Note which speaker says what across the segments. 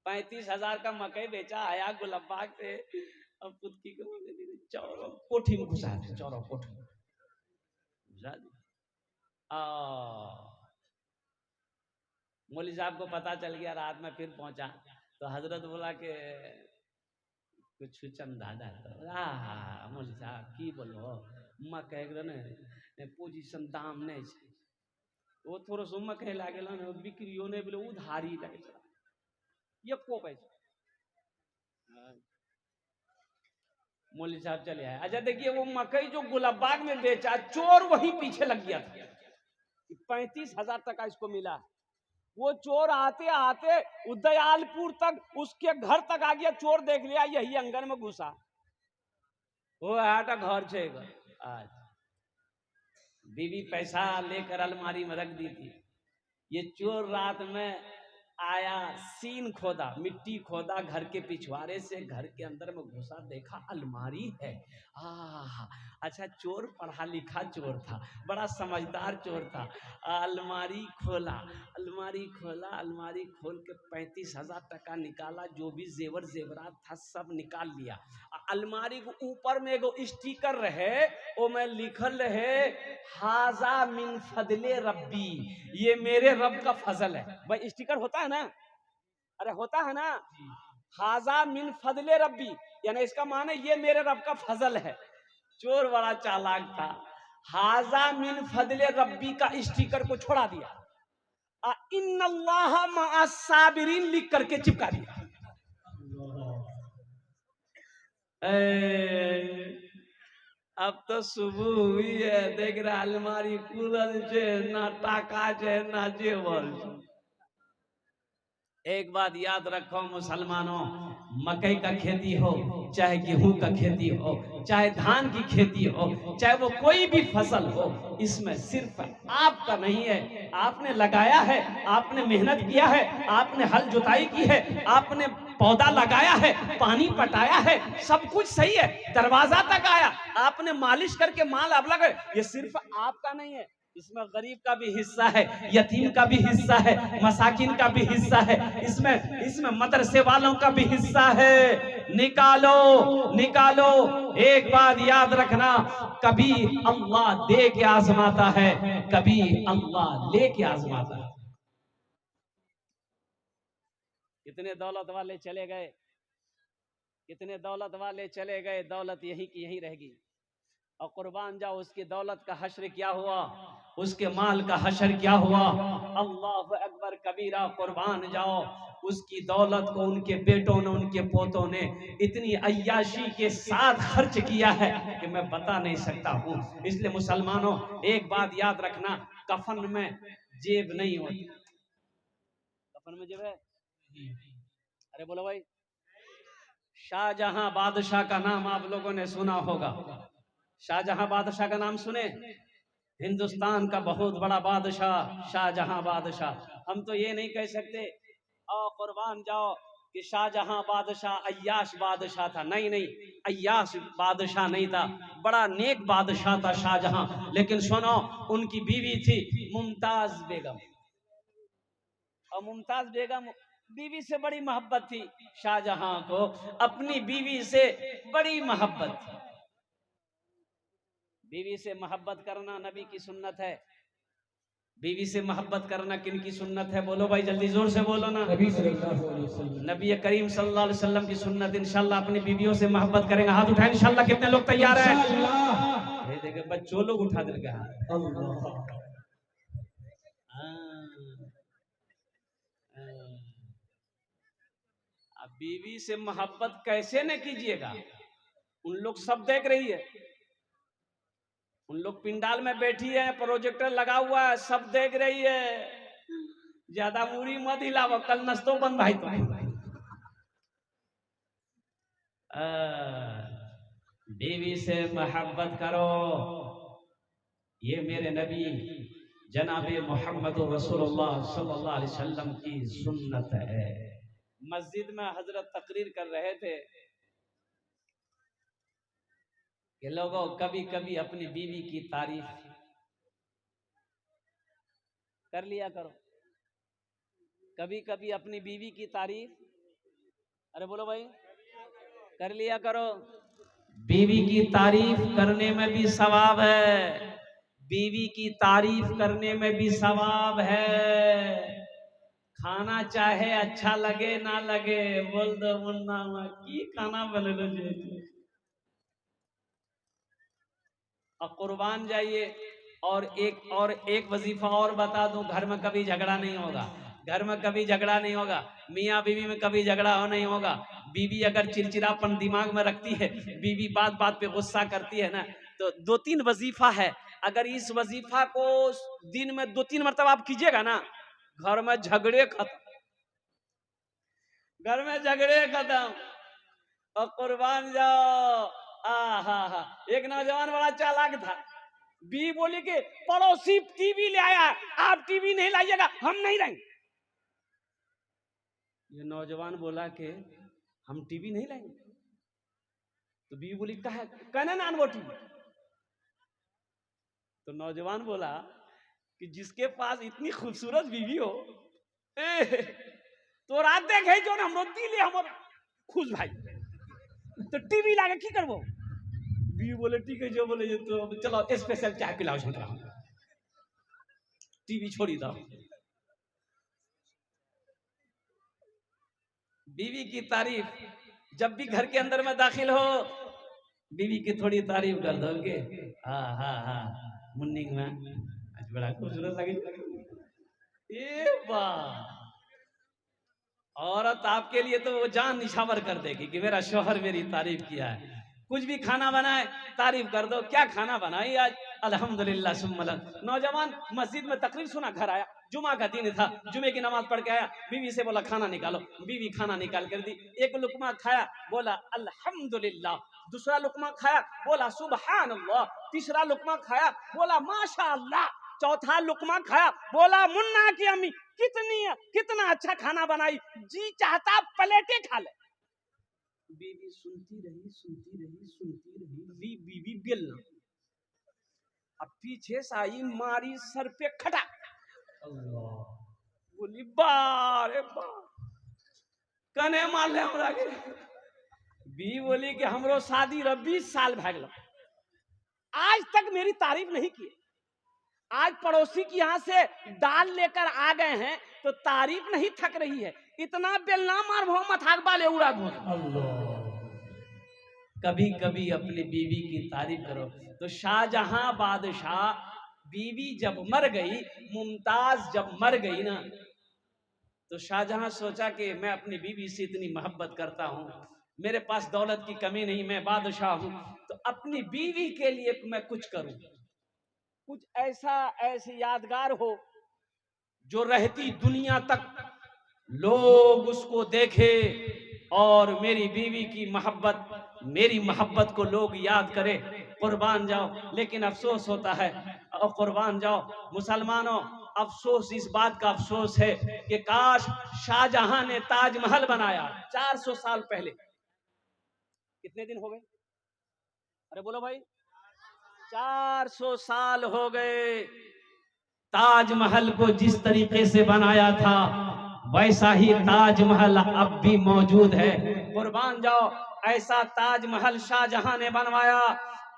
Speaker 1: 35,000 का मकई बेचा, आया गुलबाग से, अब पुतकी को चौरों कोठी में घुसा दे, चौरों कोठी घुसा दे। मौली साहब को पता चल गया, रात में फिर पहुंचा तो हजरत बोला कि कुछ चंदा मौली साहब की बोलो मकई ने पोजीशन दाम नहीं है, वो थोड़ा सो मकई लागे ना बिक्रियो नहीं बोले उधारी लगे ये को पैसा। मौली साहब चले आए। अच्छा देखिए वो मकई जो गुलाबाग में बेचा, चोर वहीं पीछे लग गया था। 35,000 टका इसको मिला। वो चोर आते आते दयालपुर तक उसके घर तक आ गया, चोर देख लिया यही अंगन में घुसा, वो आटा घर छे आज बीवी पैसा लेकर अलमारी में रख दी थी। ये चोर रात में आया, सीन खोदा, मिट्टी खोदा घर के पिछवाड़े से, घर के अंदर में घुसा, देखा अलमारी है। अच्छा चोर पढ़ा लिखा चोर था, बड़ा समझदार चोर था। अलमारी खोला, अलमारी खोला, अलमारी खोल के 35,000 टका निकाला, जो भी जेवर जेवरात था सब निकाल लिया। अलमारी के ऊपर में एगो स्टिकर रहे, वो में लिखल रहे हाजा मिन फजले रब्बी, ये मेरे रब का फजल है। भाई स्टिकर होता है ना, अरे होता है ना, हाजा मिन फजले रब्बी, यानी इसका माने ये मेरे रब का फजल है। चोर बड़ा चालाक था, हाजा मिन फजले रब्बी का स्टिकर को छोड़ा दिया, इन्नल्लाह मअस साबिरीन लिख करके चिपका दिया। अब तो सुबह हुई है, देख रहा अलमारी खुलल छे, ना टाका छे ना जेवर। एक बात याद रखो मुसलमानों, मकई का खेती हो, चाहे गेहूं का खेती हो, चाहे धान की खेती हो, चाहे वो कोई भी फसल हो, इसमें सिर्फ आपका नहीं है। आपने लगाया है, आपने मेहनत किया है, आपने हल जुताई की है, आपने पौधा लगाया है, पानी पटाया है, सब कुछ सही है, दरवाजा तक आया, आपने मालिश करके माल अब लगे, ये सिर्फ आपका नहीं है, इसमें गरीब का भी हिस्सा है, यतीम का भी हिस्सा है, मसाकिन का भी हिस्सा है, इसमें मदरसे वालों का भी हिस्सा है। निकालो निकालो। एक बात याद रखना, कभी अल्लाह दे के आजमाता है, कभी अल्लाह ले के आजमाता है। कितने दौलत वाले चले गए, कितने दौलत वाले चले गए, दौलत यही की यही रहेगी। और कुर्बान जाओ, उसकी दौलत का हश्र क्या हुआ, उसके माल का हश्र क्या हुआ। अल्लाह अकबर कबीरा, कुर्बान जाओ, उसकी दौलत को उनके बेटों ने, उनके पोतों ने इतनी अय्याशी के साथ खर्च किया है कि मैं बता नहीं सकता हूँ। इसलिए मुसलमानों एक बात याद रखना, कफन में जेब नहीं होती। कफन में जेब है? अरे बोलो भाई, शाहजहां बादशाह का नाम आप लोगों ने सुना होगा। शाहजहां बादशाह का नाम सुने? हिंदुस्तान का बहुत बड़ा बादशाह शाहजहां बादशाह। हम तो ये नहीं कह सकते और कुर्बान जाओ कि शाहजहां बादशाह अय्याश बादशाह था, नहीं नहीं, अय्याश बादशाह नहीं था, बड़ा नेक बादशाह था शाहजहां। लेकिन सुनो, उनकी बीवी थी मुमताज बेगम, और मुमताज बेगम बीवी से बड़ी मोहब्बत थी। शाहजहां को अपनी बीवी से बड़ी मोहब्बत थी। बीवी से मोहब्बत करना नबी की सुन्नत है। बीवी से मोहब्बत करना किन की सुन्नत है? बोलो भाई, जल्दी जोर से बोलो ना। नबी करीम सल्लल्लाहु अलैहि वसल्लम की सुन्नत। इंशाल्लाह अपनी बीवियों से मोहब्बत करेंगे। हाथ उठाएं इंशाल्लाह। कितने लोग तैयार हैं? ये देखिए बच्चों लोग उठा देंगे हाथ। अब बीवी से मोहब्बत कैसे न कीजिएगा? उन लोग सब देख रही है, उन लोग पिंडाल में बैठी है, प्रोजेक्टर लगा हुआ है, सब देख रही है। ज्यादा मूरी मत हिलाओ, कल नस्तो बंद भाई। तो बीवी से मोहब्बत करो, ये मेरे नबी जनाबे मोहम्मद रसूलुल्लाह सल्लल्लाहु अलैहि वसल्लम की सुन्नत है। मस्जिद में हजरत तकरीर कर रहे थे कि लोगों कभी कभी अपनी बीवी की तारीफ कर लिया करो। कभी कभी अपनी बीवी की तारीफ, अरे बोलो भाई, कर लिया करो। बीवी की तारीफ करने में भी सवाब है, बीवी की तारीफ करने में भी सवाब है। खाना चाहे अच्छा लगे ना लगे, बोल दो मुन्ना की खाना बने लो जी, और कुर्बान जाइए। और एक वजीफा और बता दूं, घर में कभी झगड़ा नहीं होगा, घर में कभी झगड़ा नहीं होगा, मियाँ बीवी में कभी झगड़ा हो नहीं होगा। बीवी अगर चिड़चिड़ापन दिमाग में रखती है, बीवी बात बात पे गुस्सा करती है ना, तो 2-3 वजीफा है, अगर इस वजीफा को दिन में 2-3 मरतबा आप कीजिएगा ना, घर में झगड़े खत्म, घर में झगड़े खत्म। और कुर्बान जाओ, हा, एक नौजवान बड़ा चालाक था, बी बोली कि पड़ोसी टीवी ले आया, आप टीवी नहीं लाइएगा, हम नहीं लाएंगे। ये नौजवान बोला कि हम टीवी नहीं लाएंगे, तो बी बोली कहा कहना ना वो टीवी। तो नौजवान बोला कि जिसके पास इतनी खूबसूरत बीवी हो, तो रात देखे जो हम दिले हम खुश भाई, तो टीवी लागे की करबो। बी बोले ठीक है, जो बोले तो चलो स्पेशल चाय पिलाओ, टीवी छोड़ी दो। बीवी की तारीफ, जब भी घर के अंदर में दाखिल हो, बीवी की थोड़ी तारीफ कर दोगे, हाँ मुन्नी में आज बड़ा खूबसूरत लगी, ये वाह, औरत आपके लिए तो वो जान निछावर कर देगी कि मेरा शौहर मेरी तारीफ किया है। कुछ भी खाना बनाए तारीफ कर दो, क्या खाना बनाई आज, अल्हम्दुलिल्लाह सुम्मा। नौजवान मस्जिद में तकरीर सुना, घर आया, जुमा का दिन था, जुमे की नमाज पढ़ के आया, बीवी से बोला खाना निकालो, बीवी खाना निकाल कर दी, एक लुकमा खाया, बोला अल्हम्दुलिल्लाह, दूसरा लुकमा खाया, बोला सुबहान अल्लाह, तीसरा लुकमा खाया, बोला माशा अल्लाह, चौथा लुकमा खाया, बोला मुन्ना की अम्मी कितना अच्छा खाना बनाई, जी चाहता प्लेटें खा ले। बीवी सुनती रही, बीवी बेलना, अब पीछे से आई मारी सर पे खटा, अल्लाह, बोली बारे कने मार ले हमरा के। बी बोली कि हमरो शादी 20 साल भै गेल, आज तक मेरी तारीफ नहीं की, आज पड़ोसी की यहाँ से दाल लेकर आ गए हैं तो तारीफ नहीं थक रही है, इतना बेलना मार भो मथाक बाले उड़ा भो। कभी कभी अपनी बीवी की तारीफ करो। तो शाहजहां बादशाह, बीवी जब मर गई, मुमताज जब मर गई ना, तो शाहजहां सोचा कि मैं अपनी बीवी से इतनी मोहब्बत करता हूँ, मेरे पास दौलत की कमी नहीं, मैं बादशाह हूँ, तो अपनी बीवी के लिए मैं कुछ करूं, कुछ ऐसी यादगार हो जो रहती दुनिया तक लोग उसको देखे और मेरी बीवी की मोहब्बत, मेरी मोहब्बत को लोग याद करें। कुर्बान जाओ, लेकिन अफसोस होता है, और कुर्बान जाओ मुसलमानों, अफसोस इस बात का अफसोस है कि काश शाहजहां ने ताजमहल बनाया 400 साल पहले। कितने दिन हो गए, अरे बोलो भाई, 400 साल हो गए। ताजमहल को जिस तरीके से बनाया था वैसा ही ताजमहल अब भी मौजूद है। कुर्बान जाओ, ऐसा ताजमहल शाहजहां ने बनवाया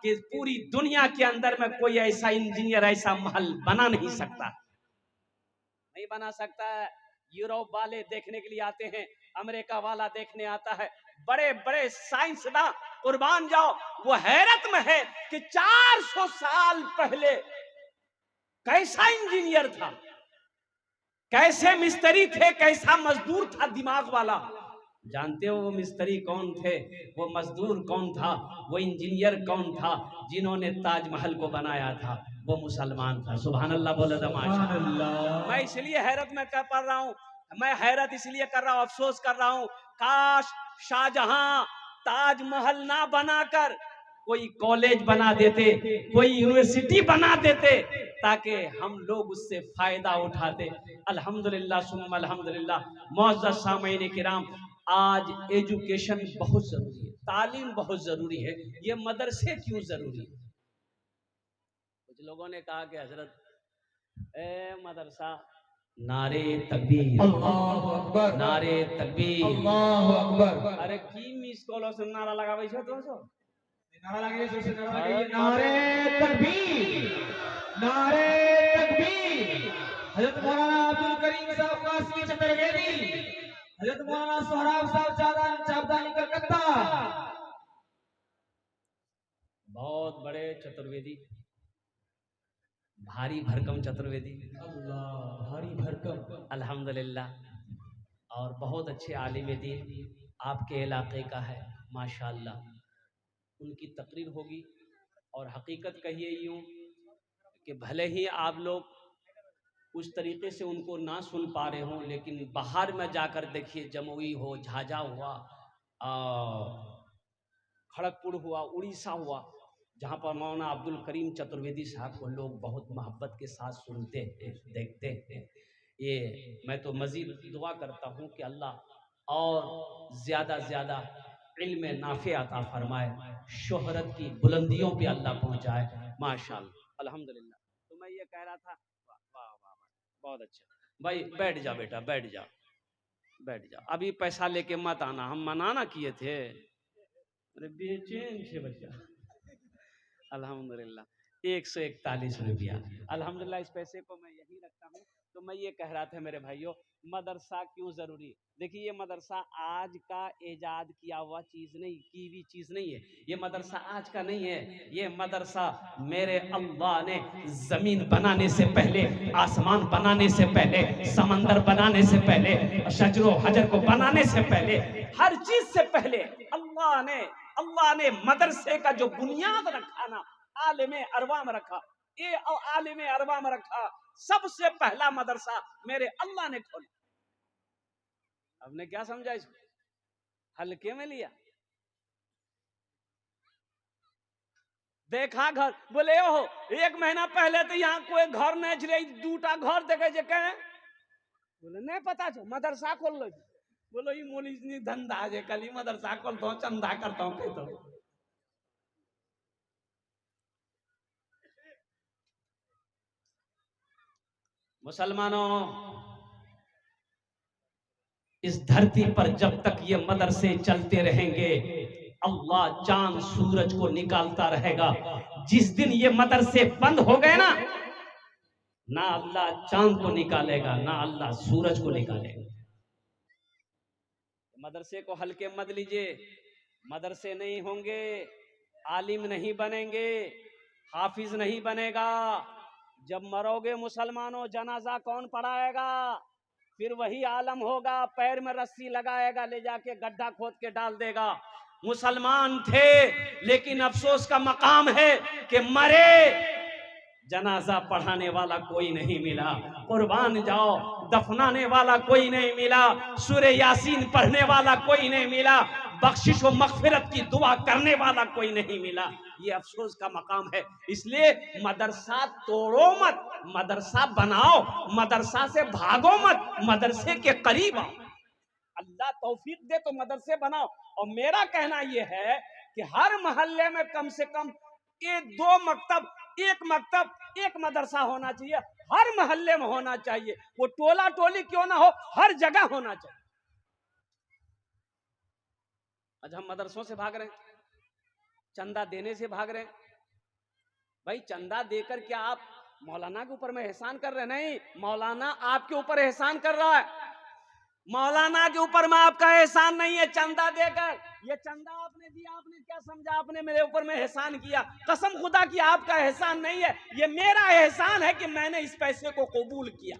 Speaker 1: कि पूरी दुनिया के अंदर में कोई ऐसा इंजीनियर ऐसा महल बना नहीं सकता, नहीं बना सकता है। यूरोप वाले देखने के लिए आते हैं, अमेरिका वाला देखने आता है, बड़े बड़े साइंसदान, कुर्बान जाओ, वो हैरत में है कि 400 साल पहले कैसा इंजीनियर था, कैसे मिस्त्री थे, कैसा मजदूर था दिमाग वाला। जानते हो वो मिस्त्री कौन थे, वो मजदूर कौन था, वो इंजीनियर कौन था जिन्होंने ताजमहल को बनाया था? वो मुसलमान था। सुभान अल्लाह बोले तो माशाअल्लाह। मैं इसलिए हैरत में कर पा रहा हूँ, मैं हैरत इसलिए कर रहा हूँ, अफसोस कर रहा हूँ, काश शाहजहां ताजमहल ना बनाकर कोई कॉलेज बना देते, कोई यूनिवर्सिटी बना देते, ताकि हम लोग उससे फायदा उठाते। अल्हम्दुलिल्लाह सुम्मा अल्हम्दुलिल्लाह। मुअज़्ज़ज़ सामईन किराम, आज एजुकेशन बहुत जरूरी है, तालीम बहुत जरूरी है। ये मदरसे क्यों जरूरी है? कुछ लोगों ने कहा कि हजरत मदरसा नारे तकबीर,
Speaker 2: अल्लाहु अकबर,
Speaker 1: नारे तकबीर,
Speaker 2: अल्लाहु अकबर।
Speaker 1: अरे की मिस कॉल से नारा लगावे छो तो सो
Speaker 2: नारा लगे से नारा लगे, नारे तकबीर, नारे तकबीर। हजरत मौलाना अब्दुल करीम साहब कासमी चतुर्वेदी, हजरत मौलाना सोहराब साहब चाबदानी कलकत्ता।
Speaker 1: बहुत बड़े चतुर्वेदी, भारी भरकम चतुर्वेदी,
Speaker 2: अल्लाह भारी भरकम,
Speaker 1: अल्हम्दुलिल्लाह। और बहुत अच्छे आलिम दीन आपके इलाके का है माशाअल्लाह। उनकी तकरीर होगी और हकीकत कहिए यूँ कि भले ही आप लोग उस तरीके से उनको ना सुन पा रहे हों, लेकिन बाहर में जाकर देखिए, जमुई हो, झाझा हुआ, खड़गपुर हुआ, उड़ीसा हुआ, जहाँ पर मौलाना अब्दुल करीम चतुर्वेदी साहब को लोग बहुत मोहब्बत के साथ सुनते हैं, देखते हैं। ये मैं तो मज़ीद दुआ करता हूँ कि अल्लाह और ज़्यादा ज़्यादा इल्म नाफ़े अता फरमाए, शोहरत की बुलंदियों पे अल्लाह पहुँचाए माशाअल्लाह अल्हम्दुलिल्लाह। तो मैं ये कह रहा था, वाह वाह वाह, बहुत अच्छा भाई, बैठ जा बेटा, बैठ जा, बैठ जा, अभी पैसा लेके मत आना, हम मना ना किए थे, अरे बेचैन थे बच्चा। अल्हम्दुलिल्लाह 141 रुपया, अल्हम्दुलिल्लाह। इस पैसे को मैं यहीं रखता हूँ। तो मैं ये कह रहा था मेरे भाइयों, मदरसा क्यों ज़रूरी। देखिए ये मदरसा आज का ईजाद किया हुआ चीज़ नहीं, की भी चीज़ नहीं है, ये मदरसा आज का नहीं है। ये मदरसा मेरे अल्लाह ने ज़मीन बनाने से पहले, आसमान बनाने से पहले, समंदर बनाने से पहले, शजरो हजर को बनाने से पहले, हर चीज़ से पहले अल्लाह ने मदरसे का जो बुनियाद रखा ना, आलिम अरवा में रखा, ये आलिम अरवा में रखा, सबसे पहला मदरसा मेरे अल्लाह ने खोला। आपने क्या समझा इसको, हल्के में लिया। देखा घर बोले हो, 1 महीना पहले तो यहाँ कोई घर नहीं छे, 2टा घर देखे जे कहे, बोले नहीं पता छो मदरसा खोल लो। बोलो ये मोली धंधा जे कल मदरसा खोलता हूँ, चंदा करता हूँ, कहता हूँ। मुसलमानों, इस धरती पर जब तक ये मदरसे चलते रहेंगे, अल्लाह चांद सूरज को निकालता रहेगा। जिस दिन ये मदरसे बंद हो गए ना, ना अल्लाह चांद को निकालेगा, ना अल्लाह सूरज को निकालेगा। मदरसे को हल्के मत लीजिए, मदरसे नहीं होंगे, आलिम नहीं बनेंगे, हाफिज नहीं बनेगा। जब मरोगे मुसलमानों, जनाजा कौन पढ़ाएगा, फिर वही आलम होगा, पैर में रस्सी लगाएगा, ले जाके गड्ढा खोद के डाल देगा। मुसलमान थे, लेकिन अफसोस का मकाम है कि मरे, जनाजा पढ़ाने वाला कोई नहीं मिला, कुर्बान जाओ दफनाने वाला कोई नहीं मिला, सूरे यासीन पढ़ने वाला कोई नहीं मिला, बख्शिश व मगफिरत की दुआ करने वाला कोई नहीं मिला। ये अफसोस का मकाम है। इसलिए मदरसा तोड़ो मत, मदरसा बनाओ, मदरसा से भागो मत, मदरसे के करीब आओ। अल्लाह तौफीक दे तो मदरसे बनाओ। और मेरा कहना यह है कि हर मोहल्ले में कम से कम 1-2 मकतब, 1 मकतब, 1 मदरसा होना चाहिए, हर मोहल्ले में होना चाहिए। वो टोला टोली क्यों ना हो, हर जगह होना चाहिए। आज हम मदरसों से भाग रहे हैं, चंदा देने से भाग रहे हैं। भाई चंदा देकर क्या आप मौलाना के ऊपर में एहसान कर रहे हैं? नहीं, मौलाना आपके ऊपर एहसान कर रहा है, मौलाना के ऊपर में आपका एहसान नहीं है। चंदा देकर, ये चंदा आपने दिया, आपने क्या समझा आपने मेरे ऊपर में एहसान किया? कसम खुदा की आपका एहसान नहीं है, ये मेरा एहसान है कि मैंने इस पैसे को कबूल किया।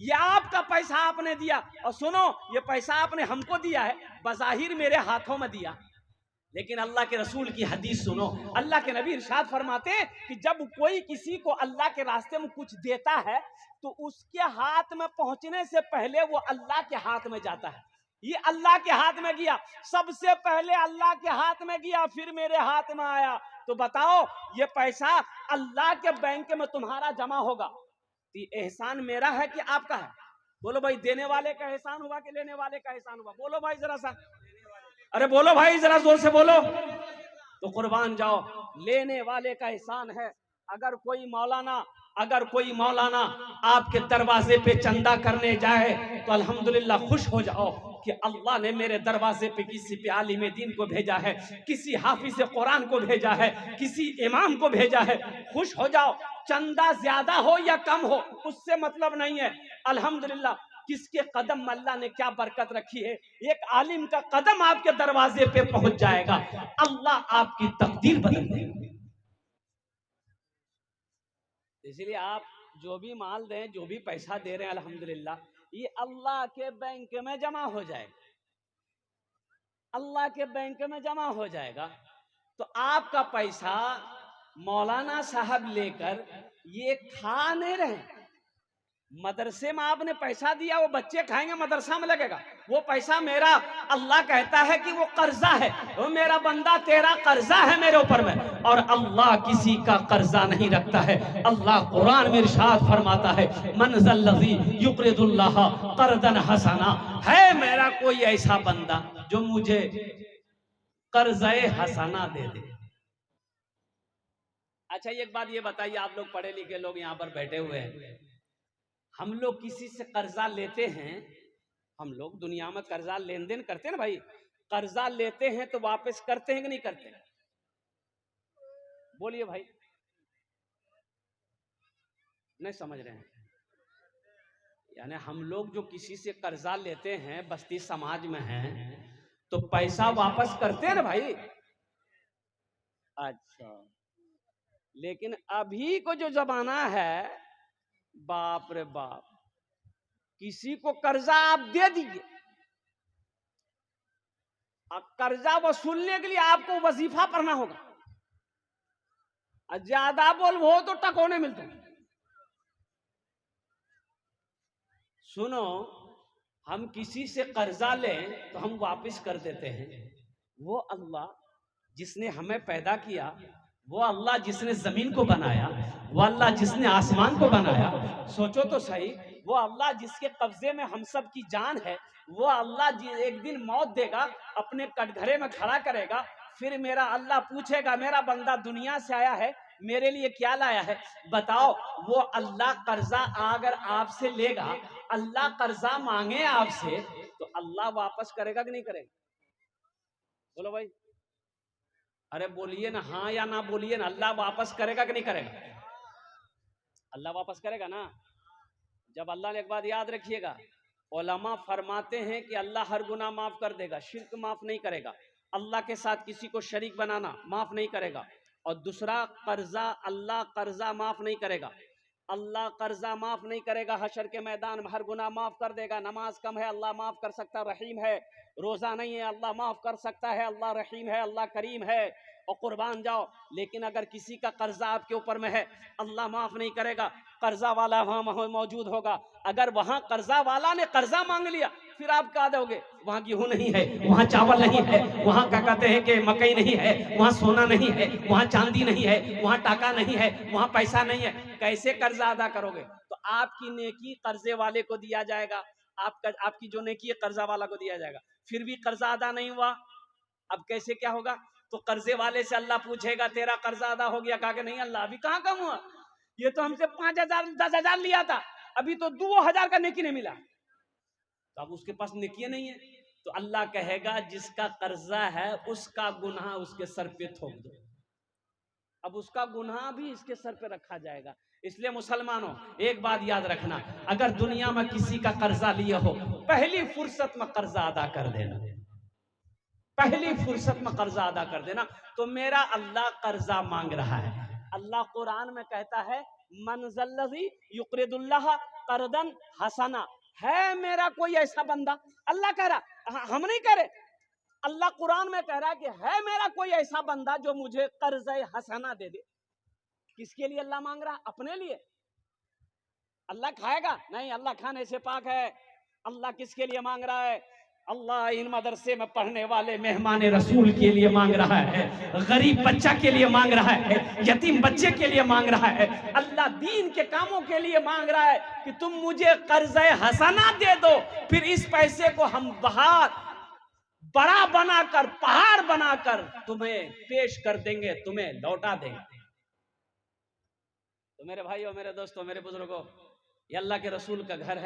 Speaker 1: ये आपका पैसा आपने दिया, और सुनो ये पैसा आपने हमको दिया है, बज़ाहिर मेरे हाथों में दिया, लेकिन अल्लाह के रसूल की हदीस सुनो। अल्लाह के नबी इरशाद फरमाते हैं कि जब कोई किसी को अल्लाह के रास्ते में कुछ देता है, तो उसके हाथ में पहुंचने से पहले वो अल्लाह के हाथ में जाता है। ये अल्लाह के हाथ में गया, सबसे पहले अल्लाह के हाथ में गया, फिर मेरे हाथ में आया। तो बताओ ये पैसा अल्लाह के बैंक में तुम्हारा जमा होगा, तो एहसान मेरा है कि आपका है? बोलो भाई, देने वाले का एहसान हुआ कि लेने वाले का एहसान हुआ? बोलो भाई जरा सा, अरे बोलो भाई जरा जोर से बोलो। तो कुर्बान जाओ, लेने वाले का एहसान है। अगर कोई मौलाना अगर कोई मौलाना आपके दरवाजे पे चंदा करने जाए तो अल्हम्दुलिल्लाह खुश हो जाओ कि अल्लाह ने मेरे दरवाजे पे किसी पे आलिम दीन को भेजा है, किसी हाफिज कुरान को भेजा है, किसी इमाम को भेजा है। खुश हो जाओ। चंदा ज्यादा हो या कम हो उससे मतलब नहीं है। अल्हम्दुलिल्लाह किसके कदम में अल्लाह ने क्या बरकत रखी है। एक आलिम का कदम आपके दरवाजे पे पहुंच जाएगा, अल्लाह आपकी तकदीर बदल देगा। इसलिए आप जो भी माल दें, जो भी पैसा दे रहे हैं, अल्हम्दुलिल्लाह ये अल्लाह के बैंक में जमा हो जाएगा, अल्लाह के बैंक में जमा हो जाएगा। तो आपका पैसा मौलाना साहब लेकर ये खा नहीं रहे। मदरसे में आपने पैसा दिया, वो बच्चे खाएंगे, मदरसा में लगेगा। वो पैसा मेरा, अल्लाह कहता है कि वो कर्जा है, वो मेरा बंदा तेरा कर्जा है मेरे ऊपर में। और अल्लाह किसी का कर्जा नहीं रखता है। अल्लाह कुरान में इरशाद फरमाता है, मन ज़ल्लज़ी युक़रिदुल्लाह क़र्ज़न हसना, है मेरा कोई ऐसा बंदा जो मुझे कर्ज़े हसना दे दे। अच्छा एक बात ये बताइए, आप लोग पढ़े लिखे लोग यहाँ पर बैठे हुए हैं, हम लोग किसी से कर्जा लेते हैं, हम लोग दुनिया में कर्जा लेन देन करते हैं ना भाई, कर्जा लेते हैं तो वापस करते हैं कि नहीं करते? बोलिए भाई, नहीं समझ रहे हैं? यानी हम लोग जो किसी से कर्जा लेते हैं, बस्ती समाज में हैं, तो पैसा वापस करते हैं ना भाई। अच्छा, लेकिन अभी को जो जमाना है, बाप रे बाप, किसी को कर्जा आप दे दीजिए, कर्जा वसूलने के लिए आपको वजीफा पढ़ना होगा, ज्यादा बोल हो तो टकोने मिलते। सुनो, हम किसी से कर्जा लें तो हम वापस कर देते हैं। वो अल्लाह जिसने हमें पैदा किया, वो अल्लाह जिसने जमीन को बनाया, वो अल्लाह जिसने आसमान को बनाया, सोचो तो सही, वो अल्लाह जिसके कब्जे में हम सब की जान है, वो अल्लाह एक दिन मौत देगा, अपने कटघरे में खड़ा करेगा, फिर मेरा अल्लाह पूछेगा, मेरा बंदा दुनिया से आया है, मेरे लिए क्या लाया है, बताओ। वो अल्लाह कर्जा अगर आपसे लेगा, अल्लाह कर्जा मांगे आपसे, तो अल्लाह वापस करेगा कि नहीं करेगा? बोलो भाई, अरे बोलिए ना, हाँ या ना बोलिए ना। अल्लाह वापस करेगा कि नहीं करेगा? अल्लाह वापस करेगा ना। जब अल्लाह ने, एक बात याद रखिएगा, उलमा फरमाते हैं कि अल्लाह हर गुनाह माफ कर देगा, शिर्क माफ नहीं करेगा, अल्लाह के साथ किसी को शरीक बनाना माफ नहीं करेगा, और दूसरा कर्जा, अल्लाह कर्जा माफ नहीं करेगा। अल्लाह कर्जा माफ नहीं करेगा, हशर के मैदान में हर गुनाह माफ कर देगा। नमाज कम है, अल्लाह माफ कर सकता, रहीम है। रोजा नहीं है, अल्लाह माफ कर सकता है, अल्लाह रहीम है, अल्लाह करीम है। और कुर्बान जाओ। लेकिन अगर किसी का कर्जा आपके ऊपर में है, अल्लाह माफ नहीं करेगा, कर्जा वाला वहां मौजूद होगा। अगर वहां कर्जा वाला ने कर्जा मांग लिया, फिर आप क्या दोगे? वहां गेहूं नहीं है, वहां चावल नहीं है, वहां क्या कहते हैं कि मकई नहीं है, वहां सोना नहीं है, वहां चांदी नहीं है, वहां टाका नहीं है, वहां पैसा नहीं है, कैसे कर्जा अदा करोगे? तो आपकी नेकी कर्जे वाले को दिया जाएगा, आपकी जो नेकी है कर्जा वाला को दिया जाएगा। फिर भी कर्जा अदा नहीं हुआ, अब कैसे क्या होगा? तो कर्जे वाले से अल्लाह पूछेगा, तेरा कर्जा अदा हो गया? कहा कि नहीं अल्लाह, अभी कहाँ कम हुआ, ये तो हमसे 5,000 10,000 लिया था, अभी तो 2,000 का नेकी नहीं मिला। तो अब उसके पास नेकी नहीं है, तो अल्लाह कहेगा जिसका कर्जा है उसका गुनाह उसके सर पे थोप दो। अब उसका गुनाह भी इसके सर पे रखा जाएगा। इसलिए मुसलमानों, एक बात याद रखना, अगर दुनिया में किसी का कर्जा लिया हो, पहली फुर्सत में कर्जा अदा कर देना, पहली फुर्सत में कर्जा अदा कर देना। तो मेरा अल्लाह कर्जा मांग रहा है। अल्लाह कुरान में कहता है, मन ज़ल्लज़ी युक़रिदुल्लाह क़र्ज़न हसना, है मेरा कोई ऐसा बंदा, अल्लाह कह रहा, हम नहीं कह रहे, अल्लाह कुरान में कह रहा है कि है मेरा कोई ऐसा बंदा जो मुझे कर्ज़े हसना दे दे। किसके लिए अल्लाह मांग रहा? अपने लिए। अल्लाह खाएगा नहीं, अल्लाह खाने से पाक है। अल्लाह किसके लिए मांग रहा है? अल्लाह इन मदरसे में पढ़ने वाले मेहमान रसूल के लिए मांग रहा है, गरीब बच्चा के लिए मांग रहा है, यतीम बच्चे के लिए मांग रहा है। अल्लाह दीन के कामों के लिए मांग रहा है कि तुम मुझे कर्ज़े हसना दे दो, फिर इस पैसे को हम बाहर बड़ा बनाकर, पहाड़ बनाकर तुम्हें पेश कर देंगे, तुम्हें लौटा देंगे। तो मेरे भाइयों, मेरे दोस्तों, मेरे बुजुर्गों, ये अल्लाह के रसूल का घर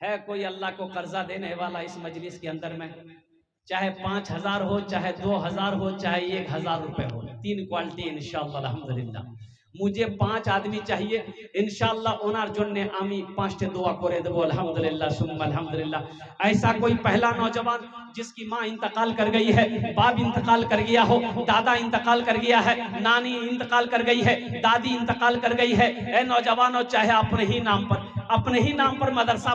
Speaker 1: है कोई अल्लाह को कर्जा देने वाला इस मजलिस के अंदर में? चाहे 5,000 हो, चाहे 2,000 हो, चाहे 1,000 रुपए हो, 3 क्वालिटी इंशाअल्लाह अल्हम्दुलिल्लाह। मुझे 5 आदमी चाहिए इंशाअल्लाह। ओनार जोन्ने आमी 5 दुआ करे देबो अल्हम्दुलिल्लाह सुम्मा अल्हम्दुलिल्लाह। ऐसा कोई पहला नौजवान जिसकी माँ इंतकाल कर गई है, बाप इंतकाल कर गया हो, दादा इंतकाल कर गया है, नानी इंतकाल कर गई है, दादी इंतकाल कर गई है, ए नौजवानों, चाहे अपने ही नाम पर मदरसा